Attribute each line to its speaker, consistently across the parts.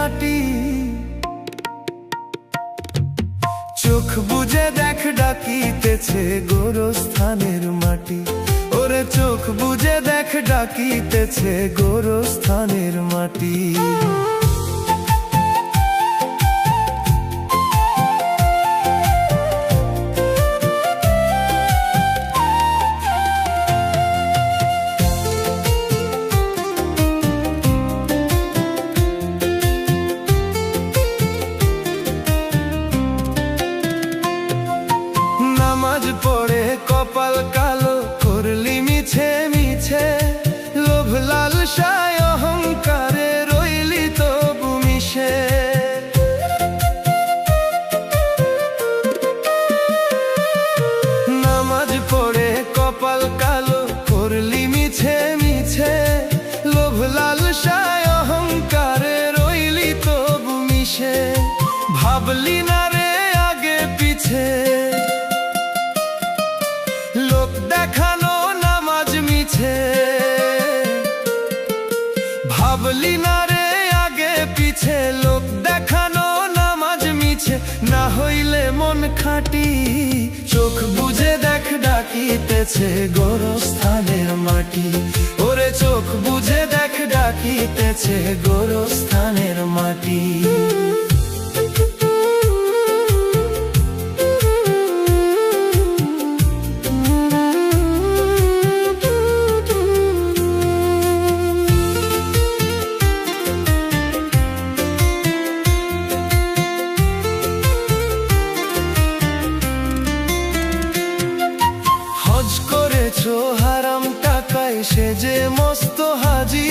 Speaker 1: খাঁটি। চোখ বুজে দেখ ডাকিতেছে গোরস্থানের মাটি, ওরে চোখ বুজে দেখ ডাকিতেছে গোরস্থানের মাটি। নামাজ পড়ে কপাল কালো করলি মিছে মিছে, লোভ লালসায় অহংকারে রইলি তবু মিশে। নামাজ পড়ে কপাল কালো করলি মিছে মিছে, লোভ লালসায় অহংকারে রইলি তবু মিশে। ভাবলি না রে আগে পিছে, লোক দেখানো নামাজ মিছে। ভাবলি না রে আগে পিছে, লোক দেখানো নামাজ মিছে। না হইলে মন খাঁটি, চোখ বুজে দেখ ডাকিতেছে গোরস্থানের মাটি, ওরে চোখ বুজে দেখ ডাকিতেছে গোরস্থানের মাটি। হজ করেছো হারাম টাকায় সেজে মস্ত হাজি,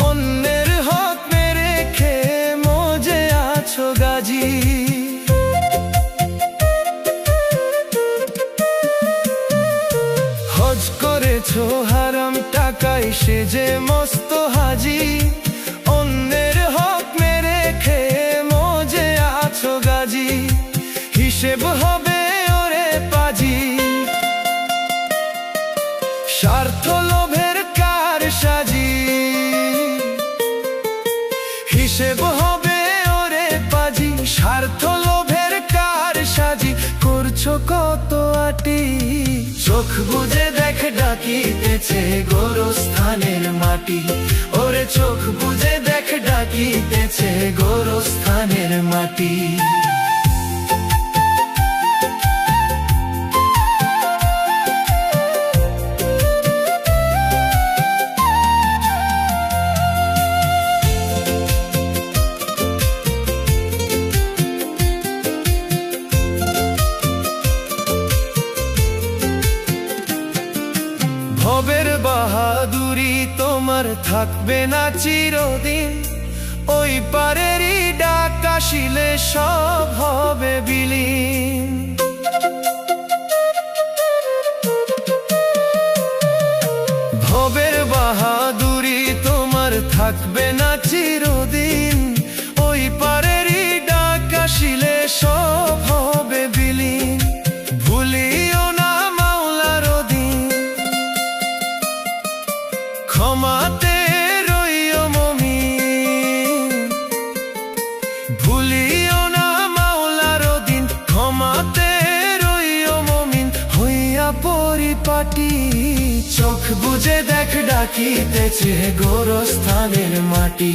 Speaker 1: অন্যের হক মেরে খেয়ে মজে আছো গাজি। হজ করেছো হারাম টাকায় সেজে মস্ত হাজি, অন্যের হক মেরে খেয়ে মজে আছো গাজি। হিসেব হবে ওরে পাজি, স্বার্থ লোভের কার সাজি। হিসেব হবে ওরে পাজি, স্বার্থ লোভের কার সাজি। করছো কত আটি, চোখ বুজে দেখ ডাকিতেছে গোরস্থানের মাটি, ওরে চোখ বুজে দেখ ডাকিতেছে গোরস্থানের মাটি। ভবের বাহাদুরি তোমার থাকবে না চিরদিন, ওই পারেরই ডাক আসিলে সব হবে বিলীন। ভবের বাহাদুরি তোমার থাকবে না চিরদিন, ওই পারেরই ডাক আসিলে সব হবে বিলীন। ভুলিও না মাওলার দিন, ক্ষমাতে রইও মুমিন। ভুলিও না মাওলার দিন, ক্ষমাতে রইও মুমিন। হইয়া পরিপাটি, চোখ বুজে দেখ ডাকিতেছে গোরস্থানের মাটি,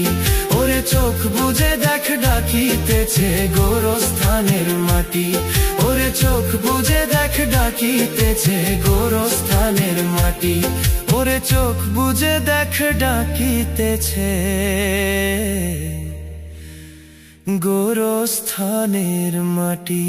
Speaker 1: ওরে চোখ বুজে দেখ ডাকিতেছে গোরস্থানের মাটি, ওরে চোখ বুজে দেখ ডাকিতেছে গোরস্থানের মাটি, ওরে চোখ বুজে দেখ ডাকিতেছে গোরস্থানের মাটি।